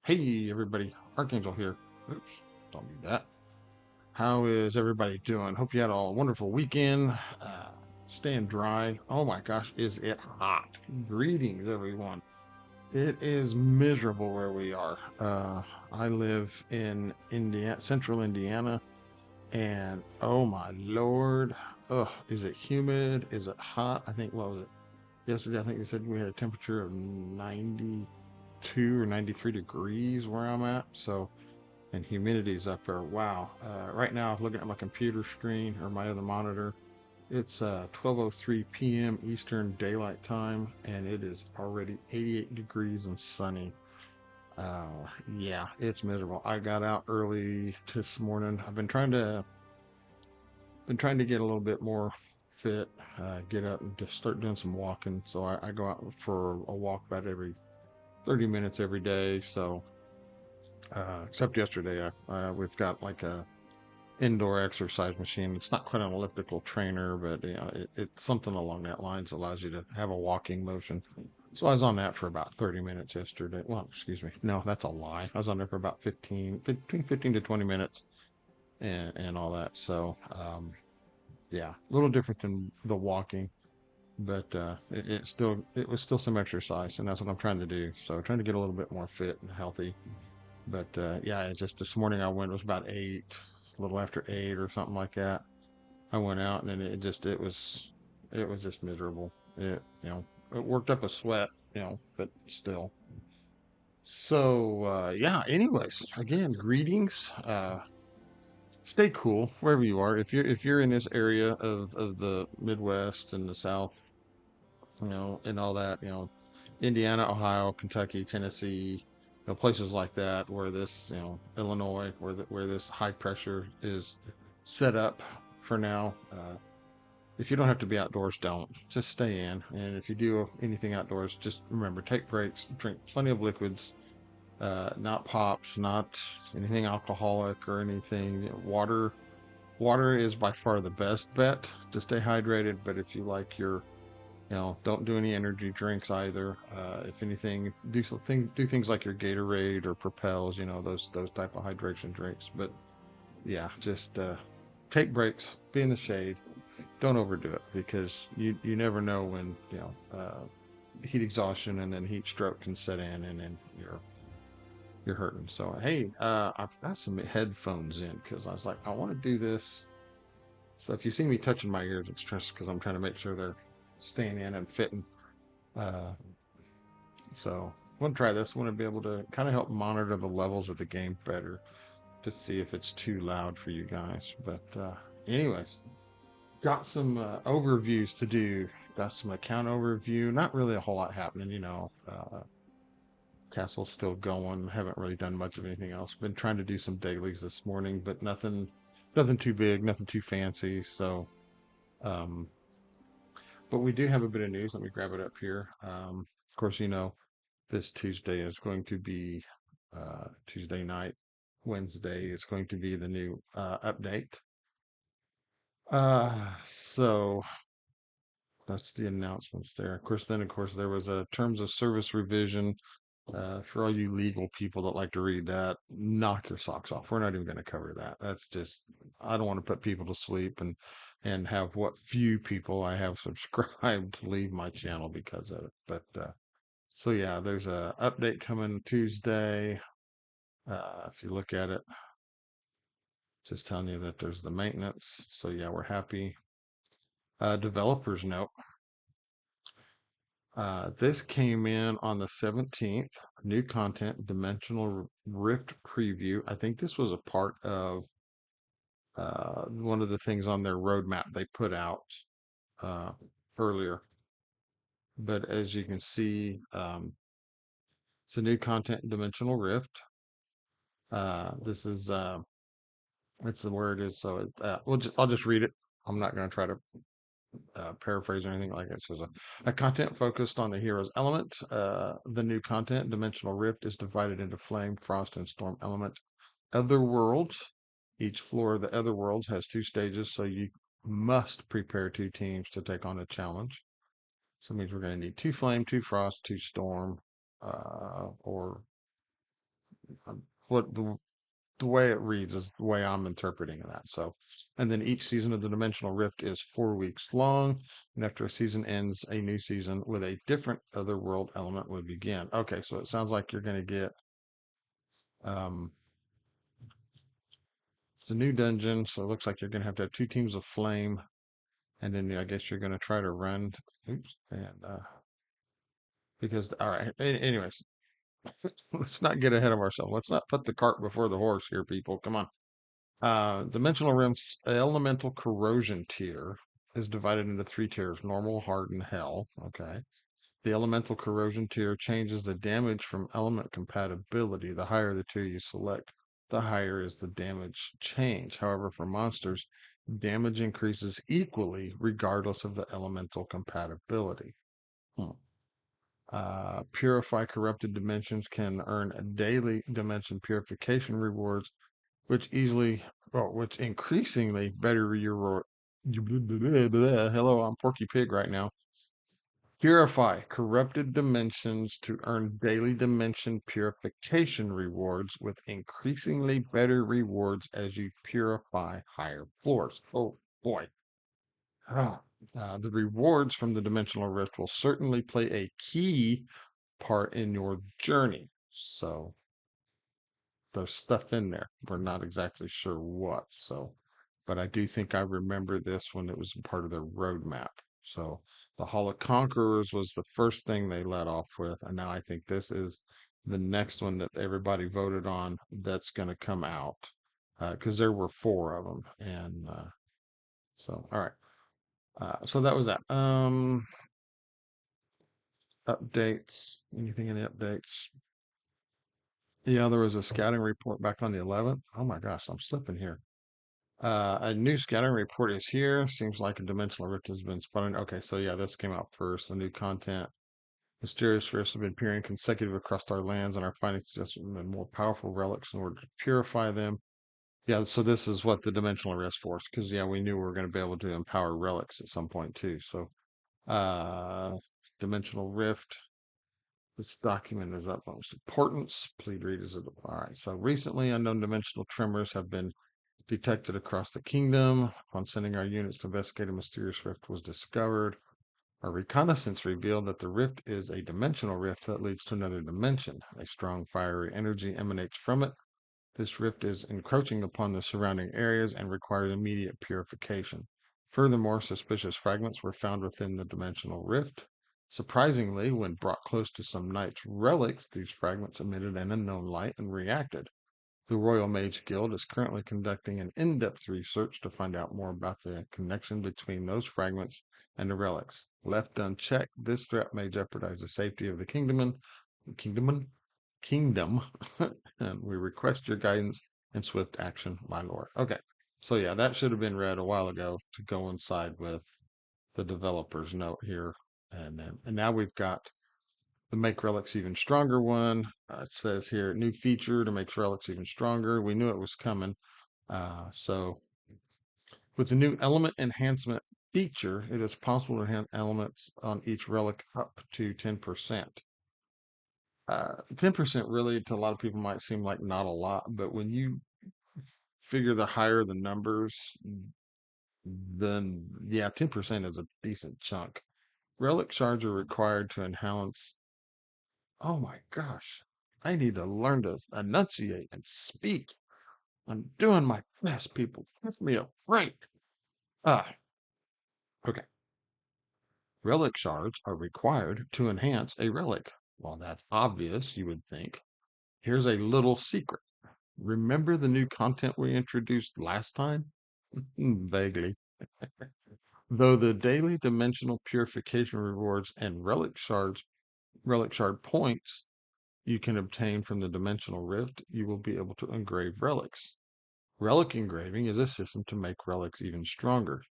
Hey everybody, Archangel here. Oops, don't do that. How is everybody doing? Hope you had a wonderful weekend. Staying dry. Oh my gosh, is it hot? Greetings, everyone. It is miserable where we are. I live in Indiana, central Indiana, and oh my Lord, ugh, is it humid? Is it hot? I think, what was it? Yesterday, I think they said we had a temperature of 92 or 93 degrees where I'm at. So, and humidity's up there. Wow. Right now, I'm looking at my computer screen or my other monitor. It's 12:03 p.m. Eastern Daylight Time, and it is already 88 degrees and sunny. Yeah, it's miserable. I got out early this morning. I've been trying to get a little bit more fit, get up and just start doing some walking. So I go out for a walk about every 30 minutes every day. So except yesterday, we've got like a indoor exercise machine. It's not quite an elliptical trainer, but it's something along that lines allows you to have a walking motion. So I was on that for about 30 minutes yesterday. Well, excuse me. No, that's a lie. I was on there for about between 15 to 20 minutes and all that. So, yeah, a little different than the walking, but it was still some exercise, and that's what I'm trying to do. So trying to get a little bit more fit and healthy. But yeah, it's just this morning I went, it was about 8, a little after 8 or something like that. I went out and it was just miserable. It worked up a sweat, but still. So yeah, anyways, again, greetings. Stay cool wherever you are. If you're in this area of the Midwest and the South, and all that, Indiana, Ohio, Kentucky, Tennessee, places like that where this, Illinois, where this high pressure is set up for now. If you don't have to be outdoors, don't. Just stay in. And if you do anything outdoors, just remember, take breaks, drink plenty of liquids, not pops, not anything alcoholic or anything. Water is by far the best bet to stay hydrated. But if you like don't do any energy drinks either. If anything, do things like your Gatorade or Propels, those type of hydration drinks. But yeah, just take breaks, be in the shade. Don't overdo it because you never know when heat exhaustion and then heat stroke can set in, and then you're hurting. So hey, I've got some headphones in because I was like, I want to do this. So if you see me touching my ears, it's just because I'm trying to make sure they're staying in and fitting. Uh, So I want to try this. I want to be able to kind of help monitor the levels of the game better to see if it's too loud for you guys. But anyways, got some overviews to do. Got some account overview. Not really a whole lot happening, Castle's still going. Haven't really done much of anything else. Been trying to do some dailies this morning, but nothing too big, nothing too fancy. So, um, but we do have a bit of news. Let me grab it up here. Of course, this Tuesday is going to be Tuesday night. Wednesday is going to be the new update. So that's the announcements there. Of course, there was a terms of service revision. For all you legal people that like to read that, knock your socks off. We're not even going to cover that. That's just, I don't want to put people to sleep and have what few people I have subscribed to leave my channel because of it. But so yeah, there's a update coming Tuesday. If you look at it, just telling you that there's the maintenance. So yeah, we're happy. Developers note. This came in on the 17th. New content, Dimensional Rift preview. I think this was a part of one of the things on their roadmap they put out uh, earlier. But as you can see, it's a new content, Dimensional Rift. This is That's the word is. So I'll just read it. I'm not going to try to paraphrase or anything like it. It says a content focused on the hero's element. The new content, Dimensional Rift, is divided into Flame, Frost, and Storm element. Other worlds. Each floor of the other worlds has 2 stages, so you must prepare 2 teams to take on a challenge. So it means we're going to need 2 Flame, 2 Frost, 2 Storm, or what the way it reads is the way I'm interpreting that. So, and then each season of the Dimensional Rift is 4 weeks long, and after a season ends, a new season with a different otherworld element would begin. Okay, so it sounds like you're going to get um, it's a new dungeon, so it looks like you're going to have 2 teams of flame, and then I guess you're going to try to run. Oops, and because all right, anyways, let's not get ahead of ourselves. Let's not put the cart before the horse here, people. Come on. Dimensional Rim's elemental corrosion tier is divided into 3 tiers: normal, hard, and hell. Okay. The elemental corrosion tier changes the damage from element compatibility. The higher the tier you select, the higher is the damage change. However, for monsters, damage increases equally regardless of the elemental compatibility. Hmm. Purify corrupted dimensions can earn daily dimension purification rewards, which increasingly better your. Hello, I'm Porky Pig right now. Purify corrupted dimensions to earn daily dimension purification rewards with increasingly better rewards as you purify higher floors. Oh boy. Ah. The rewards from the Dimensional Rift will certainly play a key part in your journey. So there's stuff in there. We're not exactly sure what. So, but I do think I remember this when it was part of their roadmap. So the Hall of Conquerors was the first thing they let off with, and now I think this is the next one that everybody voted on that's going to come out because there were 4 of them, and so all right. So that was that. Updates. Anything in the updates? Yeah, there was a scouting report back on the 11th. Oh my gosh, I'm slipping here. A new scattering report is here. Seems like a dimensional rift has been spotted. Okay, so yeah, this came out first. The new content. Mysterious rifts have been appearing consecutive across our lands, and our findings suggest more powerful relics in order to purify them. Yeah, so this is what the dimensional rift force, because yeah, we knew we were going to be able to empower relics at some point too. So, uh, dimensional rift. This document is of most importance. Please read as it. All right. So recently, unknown dimensional tremors have been detected across the kingdom. Upon sending our units to investigate, a mysterious rift was discovered. Our reconnaissance revealed that the rift is a dimensional rift that leads to another dimension. A strong fiery energy emanates from it. This rift is encroaching upon the surrounding areas and requires immediate purification. Furthermore, suspicious fragments were found within the dimensional rift. Surprisingly, when brought close to some knight's relics, these fragments emitted an unknown light and reacted. The Royal Mage Guild is currently conducting an in-depth research to find out more about the connection between those fragments and the relics. Left unchecked, this threat may jeopardize the safety of the kingdom, and we request your guidance and swift action, my lord. Okay, so yeah, that should have been read a while ago to coincide with the developer's note here, and now we've got the make relics even stronger one. It says here new feature to make relics even stronger. We knew it was coming. So with the new element enhancement feature, it is possible to enhance elements on each relic up to 10%. 10% really to a lot of people might seem like not a lot, but when you figure the higher the numbers, then yeah, 10% is a decent chunk. Relic shards are required to enhance. Oh my gosh. I need to learn to enunciate and speak. I'm doing my best, people. Give me a break. Ah, okay. Relic shards are required to enhance a relic. Well, that's obvious, you would think. Here's a little secret. Remember the new content we introduced last time? Vaguely. Though the daily dimensional purification rewards and relic shard points you can obtain from the dimensional rift, you will be able to engrave relics. Relic engraving is a system to make relics even stronger,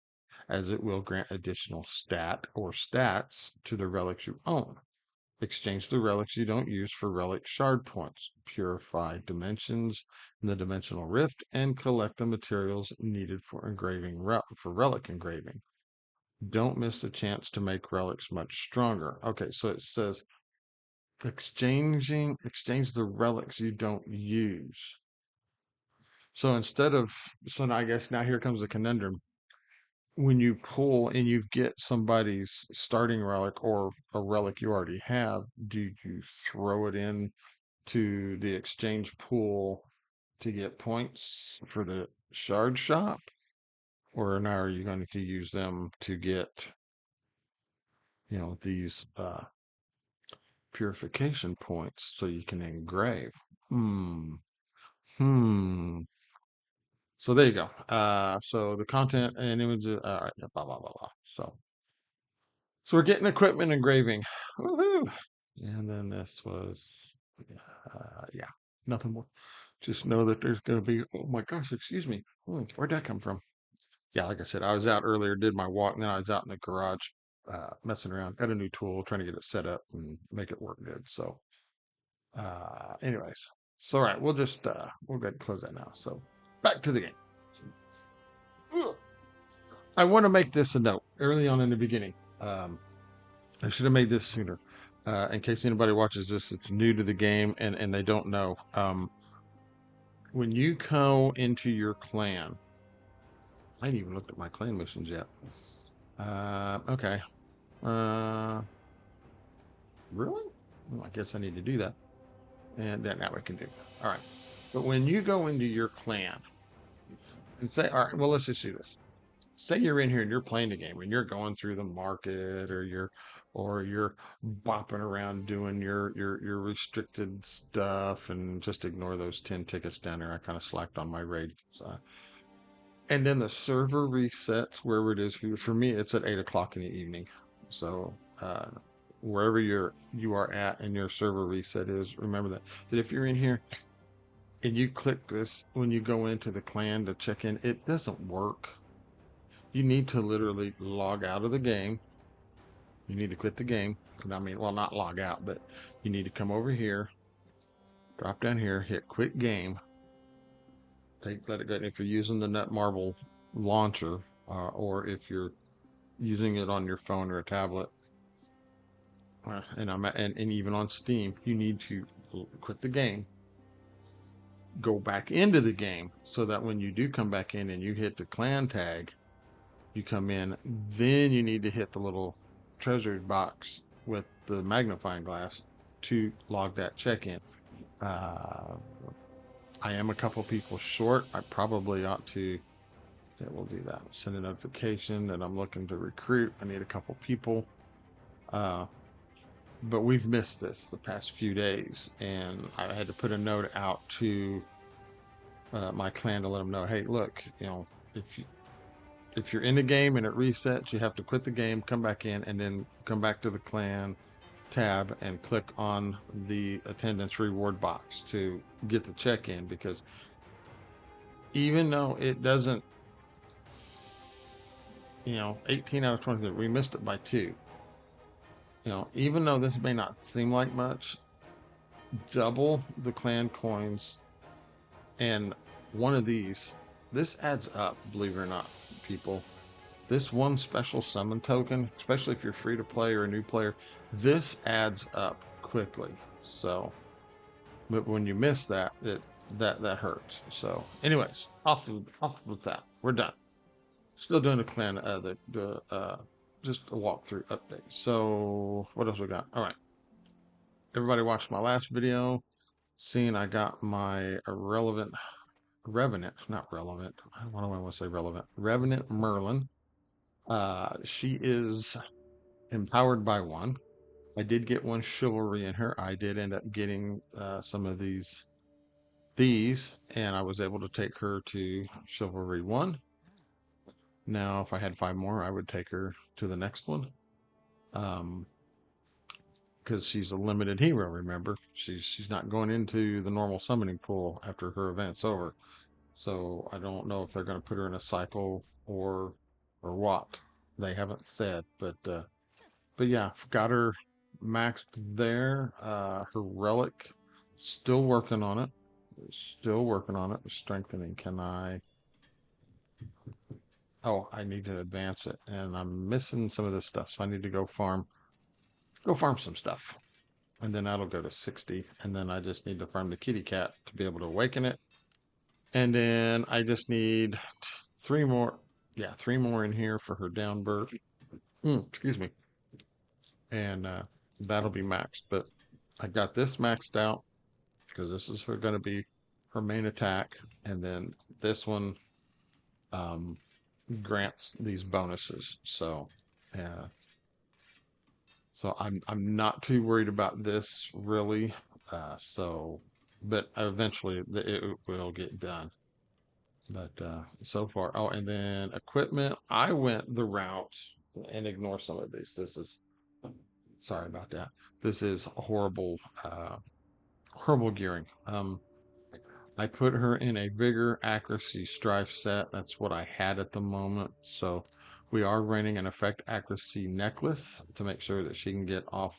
as it will grant additional stat or stats to the relics you own. Exchange the relics you don't use for relic shard points, purify dimensions in the dimensional rift, and collect the materials needed for engraving for relic engraving. Don't miss the chance to make relics much stronger. Okay, so it says exchange the relics you don't use. So instead of, so now I guess now here comes the conundrum. When you pull and you get somebody's starting relic or a relic you already have, do you throw it in to the exchange pool to get points for the shard shop? Or now are you going to use them to get, these purification points so you can engrave? Hmm. Hmm. So there you go. So the content and images. All right. Yeah, blah blah blah blah. So we're getting equipment engraving. Woohoo! And then this was, yeah, nothing more. Just know that there's going to be. Oh my gosh! Excuse me. Where'd that come from? Yeah, like I said, I was out earlier, did my walk, and then I was out in the garage, messing around. Got a new tool, trying to get it set up and make it work good. So, anyways, so all right, we'll go ahead and close that now. So back to the game. I want to make this a note early on in the beginning. Um, I should have made this sooner. In case anybody watches this, it's new to the game and they don't know. When you go into your clan, I ain't even looked at my clan missions yet. Okay. Uh, really? Well, I guess I need to do that. And that now we can do. All right. But when you go into your clan and say, all right, well, let's just do this. Say you're in here and you're playing the game and you're going through the market or you're bopping around doing your restricted stuff and just ignore those 10 tickets down there. I kind of slacked on my raid. So, and then the server resets wherever it is for me, it's at 8 o'clock in the evening. So wherever you are at and your server reset is, remember that if you're in here and you click this when you go into the clan to check in, it doesn't work. You need to literally log out of the game. You need to quit the game. I mean, well, not log out, but you need to come over here, drop down here, hit quit game, let it go. If you're using the Netmarble launcher, or if you're using it on your phone or a tablet, and even on Steam, you need to quit the game, go back into the game, so that when you do come back in and you hit the clan tag, you come in, then you need to hit the little treasure box with the magnifying glass to log that check in. Uh, I am a couple people short. I probably ought to. Yeah, we'll do that. Send a notification that I'm looking to recruit. I need a couple people. Uh, but we've missed this the past few days, and I had to put a note out to my clan to let them know, hey, look, if you if you're in the game and it resets, you have to quit the game, come back in, and then come back to the clan tab and click on the attendance reward box to get the check in. Because even though it doesn't, 18 out of 20, we missed it by 2. Even though this may not seem like much, double the clan coins and one of these, this adds up, believe it or not, people. This one special summon token, especially if you're free to play or a new player, this adds up quickly. So, but when you miss that, that hurts. So, anyways, off with that. We're done. Still doing the clan, just a walkthrough update. So, what else we got? All right, everybody watched my last video. Seeing I got my irrelevant Revenant, not relevant. Why do I want to say relevant? Revenant Merlin. She is empowered by 1. I did get 1 chivalry in her. I did end up getting some of these, and I was able to take her to chivalry 1. Now, if I had 5 more, I would take her to the next one. Because she's a limited hero, remember? She's not going into the normal summoning pool after her event's over. So I don't know if they're going to put her in a cycle or what. They haven't said, but yeah, got her maxed there. Her relic, still working on it. Still working on it. Strengthening. Can I? Oh, I need to advance it, and I'm missing some of this stuff, so I need to go farm some stuff. and then that'll go to 60. And then I just need to farm the kitty cat to be able to awaken it. And then I just need three more. Yeah, three more in here for her down birth. Excuse me. And that'll be maxed. But I got this maxed out because this is going to be her main attack. And then this one um, grants these bonuses. Uh, so I'm not too worried about this really. But eventually it will get done. But so far, oh, and then equipment, I went the route and ignore some of these. This is sorry about that. This is horrible, horrible gearing. I put her in a vigor, accuracy, strife set. That's what I had at the moment. So we are running an effect accuracy necklace to make sure that she can get off,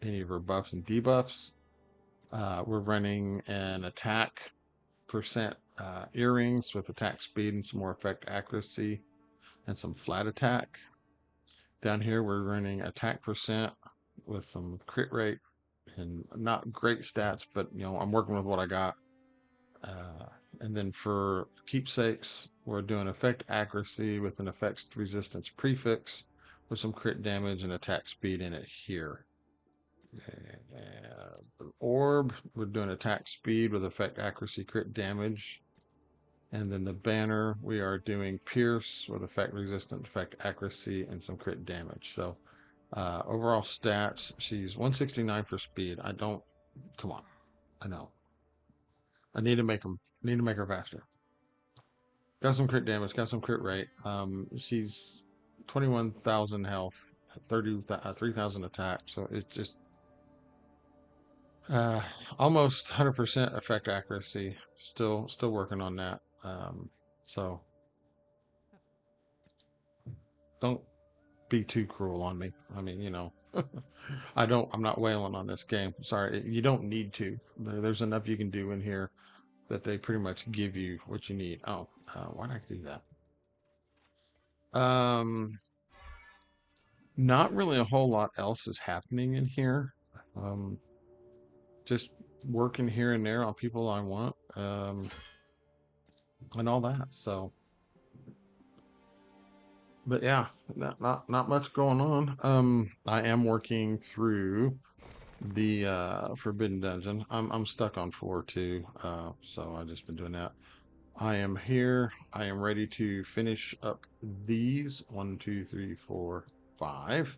any of her buffs and debuffs. We're running an attack percent earrings with attack speed and some more effect accuracy and some flat attack. Down here, we're running attack percent with some crit rate and not great stats, but I'm working with what I got. Uh, and then for keepsakes, we're doing effect accuracy with an effects resistance prefix with some crit damage and attack speed in it here. Orb, we're doing attack speed with effect accuracy, crit damage. And then the banner, we are doing pierce with effect resistant, effect accuracy, and some crit damage. So overall stats, she's 169 for speed. Come on, I know. I need to make her faster. Got some crit damage, got some crit rate. She's 21,000 health, 3,000 attack. So it's just uh, almost 100% effect accuracy. Still working on that. So don't be too cruel on me. I mean, I'm not wailing on this game. Sorry, you don't need to. There's enough you can do in here that they pretty much give you what you need. Oh, why did I do that? Not really a whole lot else is happening in here. Um, just working here and there on people I want, and all that. So, but yeah, not much going on. I am working through the Forbidden Dungeon. I'm stuck on floor two, so I've just been doing that. I am here. I am ready to finish up these 1, 2, 3, 4, 5,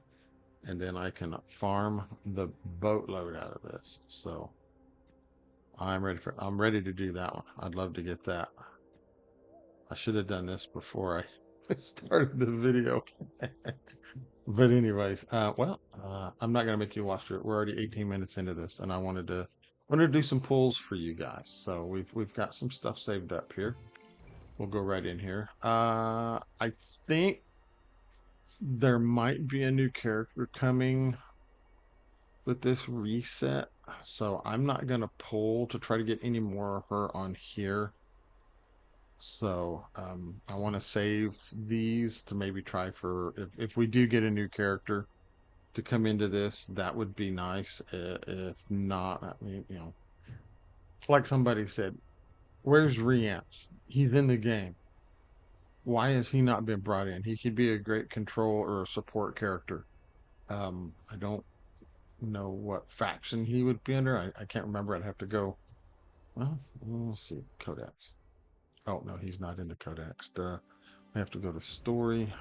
and then I can farm the boatload out of this. So I'm ready to do that one. I'd love to get that. I should have done this before I started the video. But anyways, I'm not gonna make you watch it. We're already 18 minutes into this, and I wanted to do some pulls for you guys. So we've got some stuff saved up here. We'll go right in here. I think there might be a new character coming with this reset, so I'm not gonna pull to try to get any more of her on here. So I want to save these to maybe try for if we do get a new character to come into this, that would be nice. If not, I mean, like somebody said, where's Riance? He's in the game. Why has he not been brought in? He could be a great control or a support character. I don't know what faction he would be under. I can't remember. I'd have to go. Well, we'll see. Codex. Oh, no, he's not in the Codex. We have to go to story.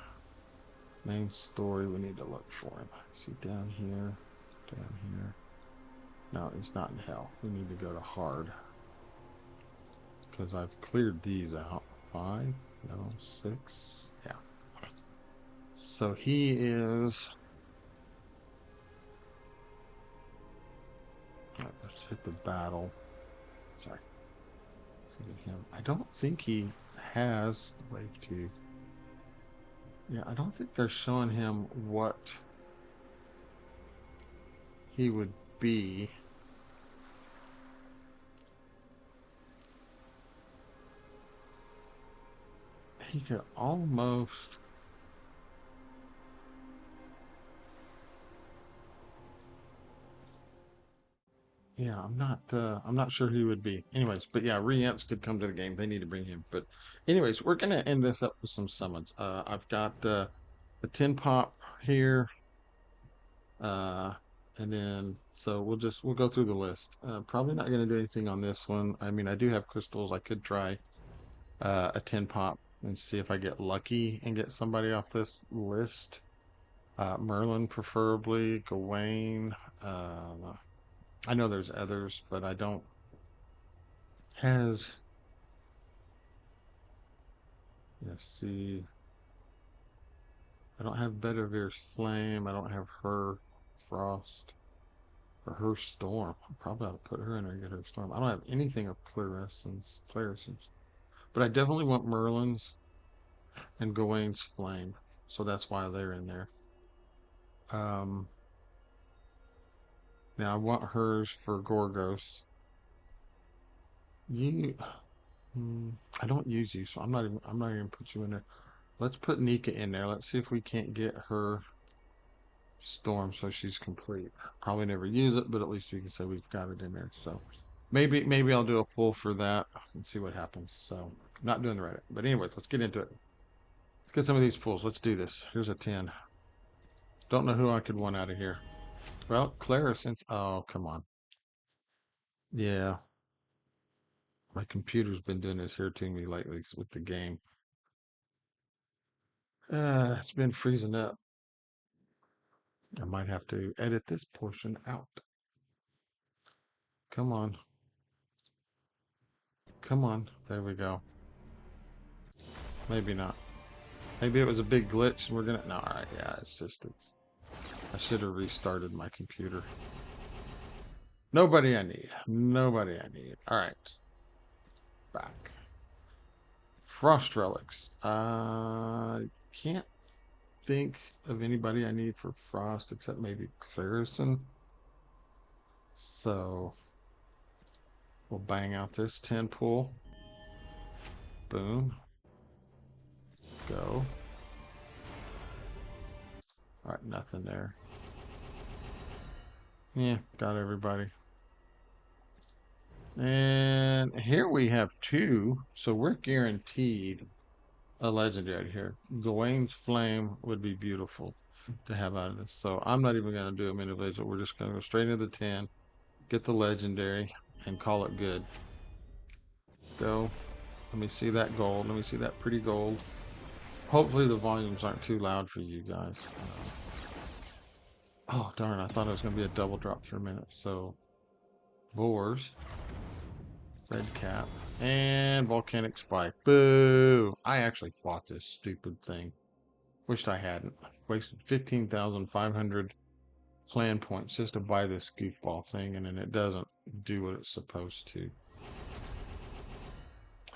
Main story. We need to look for him. Is he down here? Down here. No, he's not in hell. We need to go to hard. Because I've cleared these out. 5? No, 6. Yeah. So he is. All right, let's hit the battle. Sorry. Let's look at him. I don't think he has wave 2. Yeah, I don't think they're showing him what he would be. He could almost. Yeah, I'm not sure who would be. Anyways, but yeah, Rience could come to the game. They need to bring him. But anyways, we're gonna end this up with some summons. I've got the tin pop here, uh, and then so we'll go through the list. Probably not gonna do anything on this one. I mean, I do have crystals. I could try a tin pop and see if I get lucky and get somebody off this list. Merlin preferably, Gawain. I know there's others, but I don't has. Let's see. I don't have Bedivere's Flame. I don't have her Frost or her Storm. I probably ought to put her in there and get her Storm. I don't have anything of Clarison's. But I definitely want Merlin's and Gawain's Flame. So that's why they're in there. Um, Now I want hers for Gorgos. You, hmm, I don't use you, so I'm not even put you in there. Let's put Nika in there. Let's see if we can't get her Storm so she's complete. Probably never use it, but at least we can say we've got it in there. So maybe I'll do a pull for that and see what happens. So not doing the Reddit. But anyways, let's get into it. Let's get some of these pulls. Let's do this. Here's a 10. Don't know who I could want out of here. Well, Clara since oh come on. Yeah. My computer's been doing this here to me lately with the game. It's been freezing up. I might have to edit this portion out. Come on. Come on. There we go. Maybe not. Maybe it was a big glitch and we're gonna. No, alright, yeah, it's. I should have restarted my computer. Nobody I need. Nobody I need. Alright, back. Frost relics. Can't think of anybody I need for Frost except maybe Clarison. So we'll bang out this 10 pull. Boom. Go. Alright, nothing there. Yeah, got everybody. And here we have two, so we're guaranteed a legendary here. Gawain's Flame would be beautiful to have out of this. So I'm not even going to do a mini blaze, but we're just going to go straight into the 10, get the legendary, and call it good. Go. Let me see that gold. Let me see that pretty gold. Hopefully the volumes aren't too loud for you guys. Oh, darn. I thought it was going to be a double drop for a minute. So, Boars. Red cap. And volcanic spike. Boo! I actually bought this stupid thing. Wished I hadn't. Wasted 15,500 clan points just to buy this goofball thing, and then it doesn't do what it's supposed to.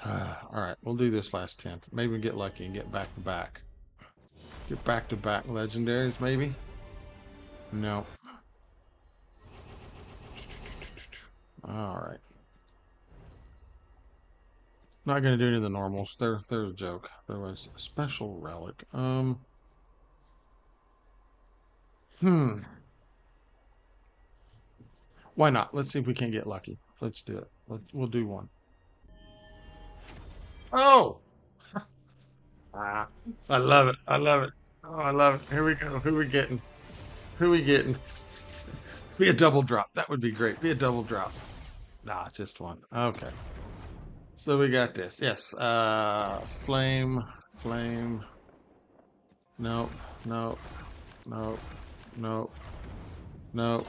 Alright, we'll do this last 10. Maybe get lucky and get back to back. Get back to back legendaries, maybe? No. Alright. Not gonna do any of the normals. They're a joke. There was a special relic. Hmm. Why not? Let's see if we can get lucky. Let's do it. We'll do one. Oh! Ah, I love it. I love it. Oh, I love it. Here we go. Who we getting? Who we getting? Be a double drop. That would be great. Be a double drop. Nah, just one. Okay. So we got this. Yes. Flame. Flame. Nope. Nope. Nope. Nope. Nope.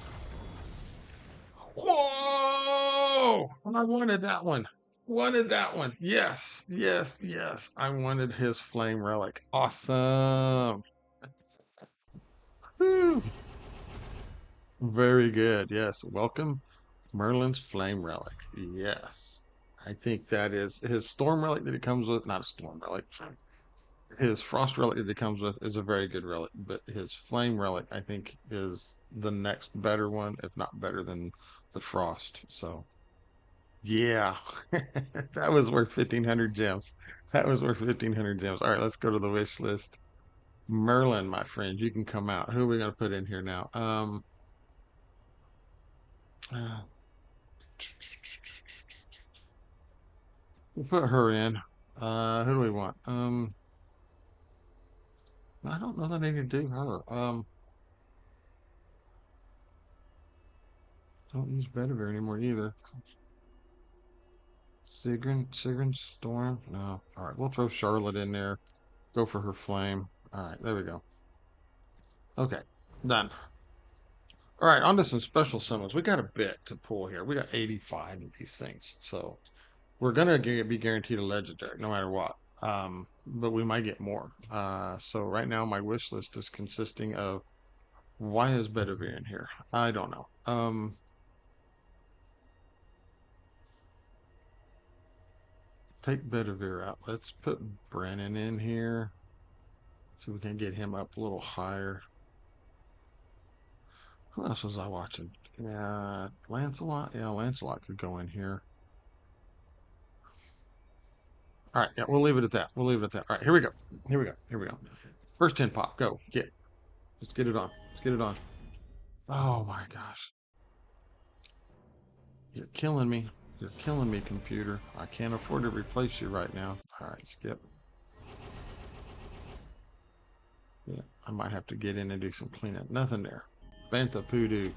Whoa! I wanted that one. Wanted that one. Yes. Yes. Yes. I wanted his flame relic. Awesome. Woo. Very good. Yes. Welcome, Merlin's Flame Relic. Yes. I think that is his Storm Relic that it comes with. Not a Storm Relic. His Frost Relic that it comes with is a very good relic, but his Flame Relic, I think, is the next better one, if not better than the Frost. So, yeah. That was worth 1,500 gems. That was worth 1,500 gems. All right, let's go to the wish list. Merlin, my friend, you can come out. Who are we going to put in here now? We'll put her in. Who do we want? I don't know that I need to do her. Don't use Bedivere anymore either. Sigrun Storm. No. All right, we'll throw Charlotte in there. Go for her flame. All right, there we go. Okay, done. All right, on to some special summons. We got a bit to pull here. We got 85 of these things, so we're gonna be guaranteed a legendary no matter what. But we might get more. So right now my wish list is consisting of why is Bedivere in here? I don't know. Take Bedivere out. Let's put Brennan in here so we can get him up a little higher. Who else was I watching? Yeah, Lancelot. Yeah, Lancelot could go in here. All right, yeah, we'll leave it at that. We'll leave it at that. All right, here we go. Here we go. Here we go. First 10 pop. Go. Get. Let's get it on. Let's get it on. Oh my gosh. You're killing me. You're killing me, computer. I can't afford to replace you right now. All right, skip. Yeah, I might have to get in and do some cleanup. Nothing there. Bantha Poodoo.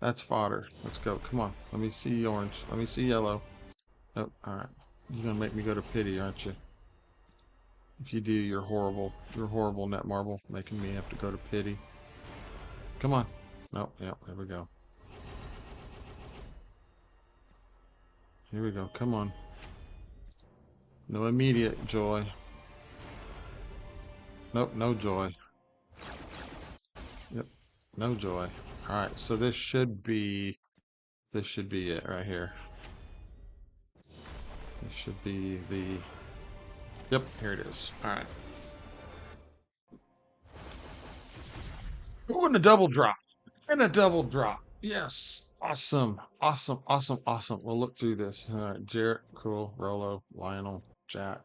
That's fodder. Let's go. Come on. Let me see orange. Let me see yellow. Oh, all right. You're gonna make me go to pity, aren't you? If you do, you're horrible. You're horrible, Netmarble, making me have to go to pity. Come on. Oh, yeah, there we go. Here we go. Come on. No immediate joy. Nope, no joy. Yep, no joy. All right, so this should be it right here. This should be the. Yep, here it is. All right. Oh, and a double drop. And a double drop. Yes. Awesome. Awesome. Awesome. Awesome. We'll look through this. All right. Jarrett, cool. Rolo, Lionel, Jack,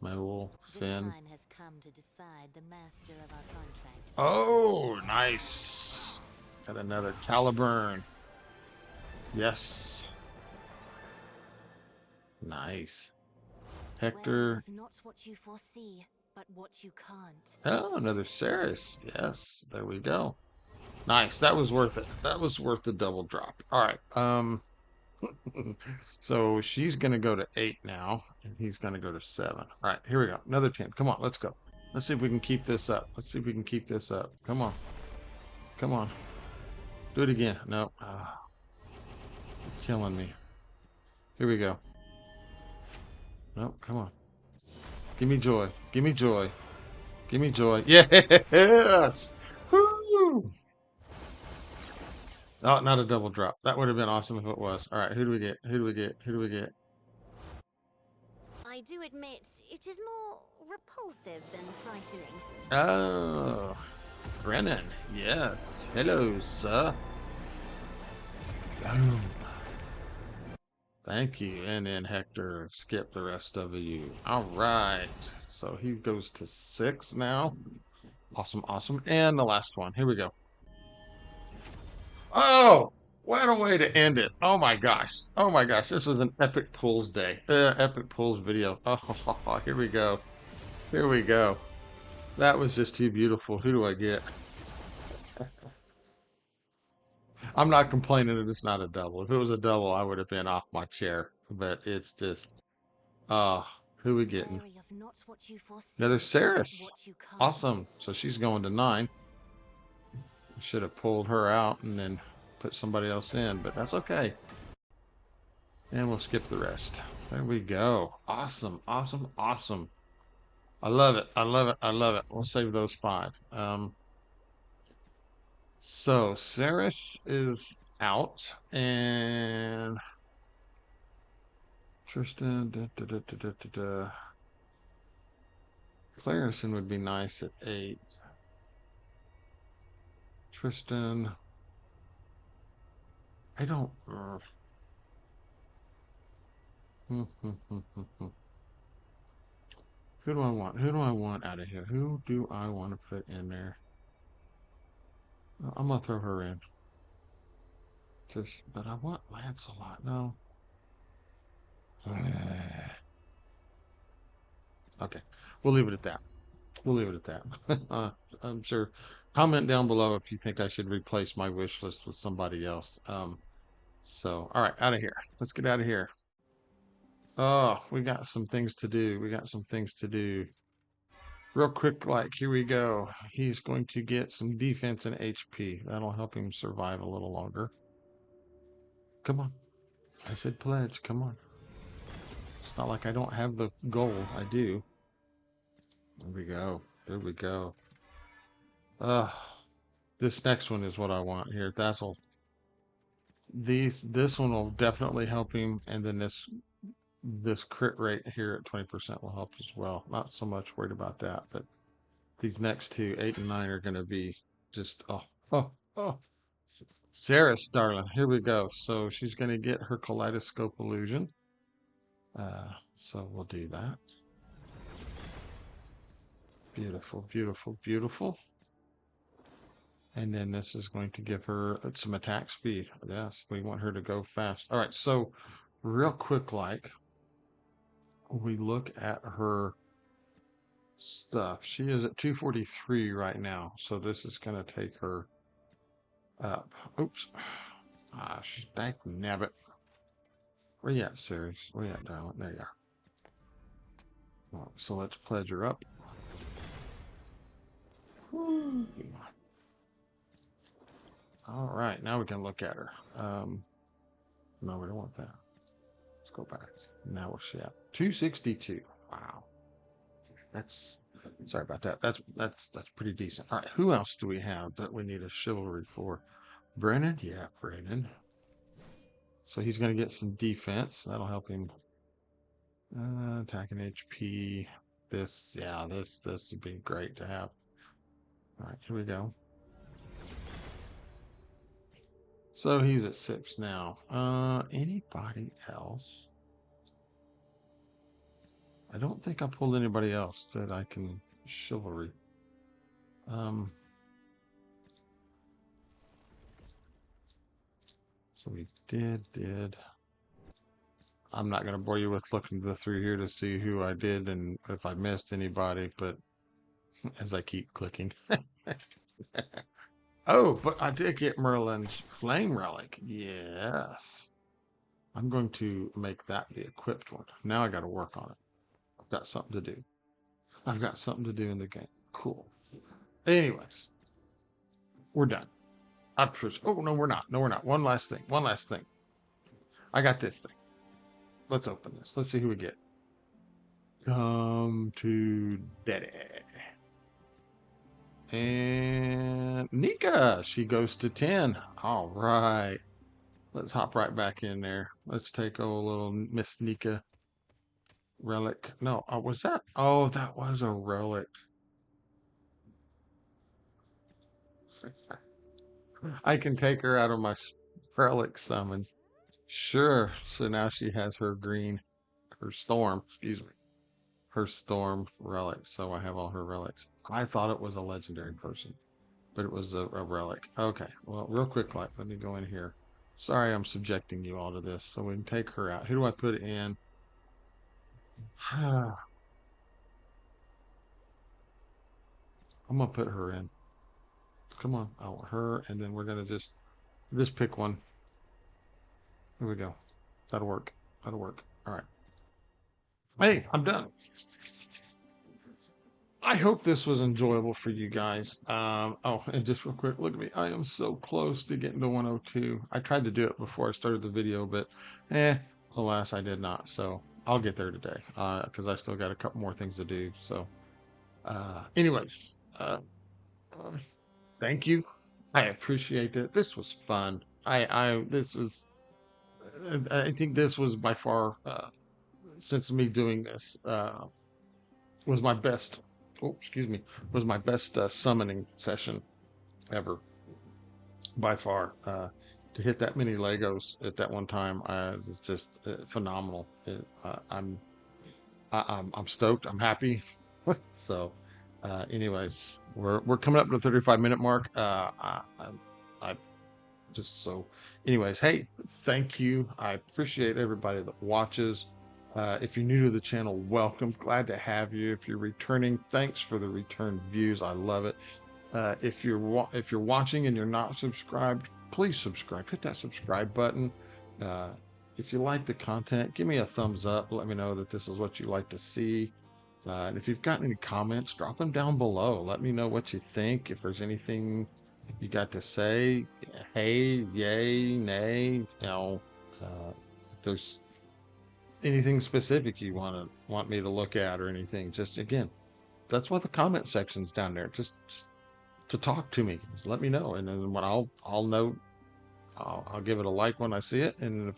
Manuel, Finn. The time has come to decide the master of our contract. Oh, nice. Got another Caliburn. Yes. Nice. Hector. Well, not what you foresee, but what you can't. Oh, another Ceres. Yes. There we go. Nice. That was worth it. That was worth the double drop. All right. So she's gonna go to 8 now, and he's gonna go to 7. All right, here we go. Another 10. Come on, let's go. Let's see if we can keep this up. Let's see if we can keep this up. Come on. Come on. Do it again. No. You're killing me. Here we go. No, come on. Give me joy. Give me joy. Give me joy. Yes! Woo! Oh, not a double drop. That would have been awesome if it was. All right, who do we get? Who do we get? Who do we get? I do admit, it is more repulsive than frightening. Oh, Brennan. Yes. Hello, sir. Boom. Thank you. And then Hector, skip the rest of you. All right. So he goes to 6 now. Awesome, awesome. And the last one. Here we go. Oh, what a way to end it. Oh my gosh. Oh my gosh. This was an epic pulls day. Epic pulls video. Oh, here we go. Here we go. That was just too beautiful. Who do I get? I'm not complaining that it's not a double. If it was a double, I would have been off my chair. But it's just, uh, who we getting? Wary of not what you foresee, Another but Ceres. what you can't. Awesome. So she's going to 9. Should have pulled her out and then put somebody else in, but that's okay. And we'll skip the rest. There we go. Awesome, awesome, awesome. I love it. I love it. I love it. We'll save those 5. So Ceres is out, and Tristan. Clarison would be nice at 8. Tristan. I don't. Who do I want? Who do I want out of here? Who do I want to put in there? I'm gonna throw her in. Just, but I want Lancelot. No. Okay, we'll leave it at that. We'll leave it at that. I'm sure. Comment down below if you think I should replace my wish list with somebody else. So, all right, out of here. Let's get out of here. Oh, we got some things to do. We got some things to do. Real quick, like, here we go. He's going to get some defense and HP. That'll help him survive a little longer. Come on. I said pledge. Come on. It's not like I don't have the gold. I do. There we go. There we go. This next one is what I want here. This one will definitely help him, and then this crit rate here at 20% will help as well. Not so much worried about that, but these next two, 8 and 9, are going to be just oh. Ceres, darling, here we go. So she's going to get her kaleidoscope illusion. So we'll do that. Beautiful, beautiful, beautiful. And then this is going to give her some attack speed. Yes, we want her to go fast. All right, so real quick, like, we look at her stuff. She is at 243 right now, so this is going to take her up. Oops. Ah, dang nabbit. Where you at, Ceres? Where you at, darling? There you are. All right, so let's pledge her up. Whew. All right, now we can look at her. No, we don't want that. Let's go back. Now where's she at? 262. Wow. Sorry about that. That's pretty decent. All right, who else do we have that we need a chivalry for? Brennan? Yeah, Brennan. So he's going to get some defense. That'll help him. Attacking HP. This would be great to have. All right, here we go. So he's at 6 now. Anybody else? I don't think I pulled anybody else that I can chivalry. So we did. I'm not going to bore you with looking through here to see who I did and if I missed anybody, but as I keep clicking. Oh, but I did get Merlin's flame relic. Yes. I'm going to make that the equipped one. Now I got to work on it. I've got something to do. I've got something to do in the game. Cool. Anyways, we're done. Oh, no, we're not. No, we're not. One last thing. One last thing. I got this thing. Let's open this. Let's see who we get. Come to Daddy. And Nika, she goes to 10. All right. Let's hop right back in there. Let's take a little Miss Nika relic. No, was that? Oh, that was a relic. I can take her out of my relic summons. Sure. So now she has her storm, excuse me, her storm relic. So I have all her relics. I thought it was a legendary person, but it was a relic. Okay. Well, real quick, let me go in here. Sorry, I'm subjecting you all to this. So we can take her out. Who do I put in? I'm gonna put her in. Come on, her, and then we're gonna just pick one. Here we go. That'll work. That'll work. All right. Hey, I'm done. I hope this was enjoyable for you guys. Oh, and just real quick, look at me. I am so close to getting to 102. I tried to do it before I started the video, but alas, I did not. So I'll get there today because I still got a couple more things to do. So, anyways, thank you. I appreciate it. This was fun. I think this was by far since me doing this was my best. Oh, excuse me, was my best summoning session ever by far. To hit that many Legos at that one time, it's just phenomenal. I'm stoked. I'm happy. So, anyways, we're coming up to the 35-minute mark. I just so, anyways, hey, thank you. I appreciate everybody that watches. If you're new to the channel, welcome. Glad to have you. If you're returning, thanks for the return views. I love it. If you're watching and you're not subscribed, please subscribe. Hit that subscribe button. Uh, if you like the content, give me a thumbs up. Let me know that this is what you like to see. And if you've got any comments, drop them down below. Let me know what you think. If there's anything you got to say, hey, yay, nay, if there's anything specific you want me to look at or anything, just again, that's why the comment section's down there. Just to talk to me. Just let me know, and then when I'll know, I'll give it a like when I see it, and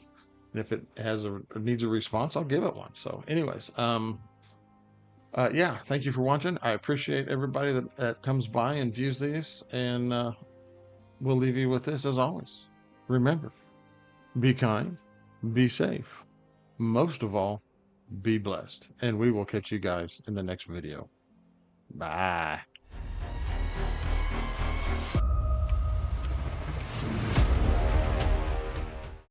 if it has a needs a response, I'll give it one. So, anyways, yeah, thank you for watching. I appreciate everybody that comes by and views these, and we'll leave you with this as always. Remember, be kind, be safe, most of all, be blessed, and we will catch you guys in the next video. Bye.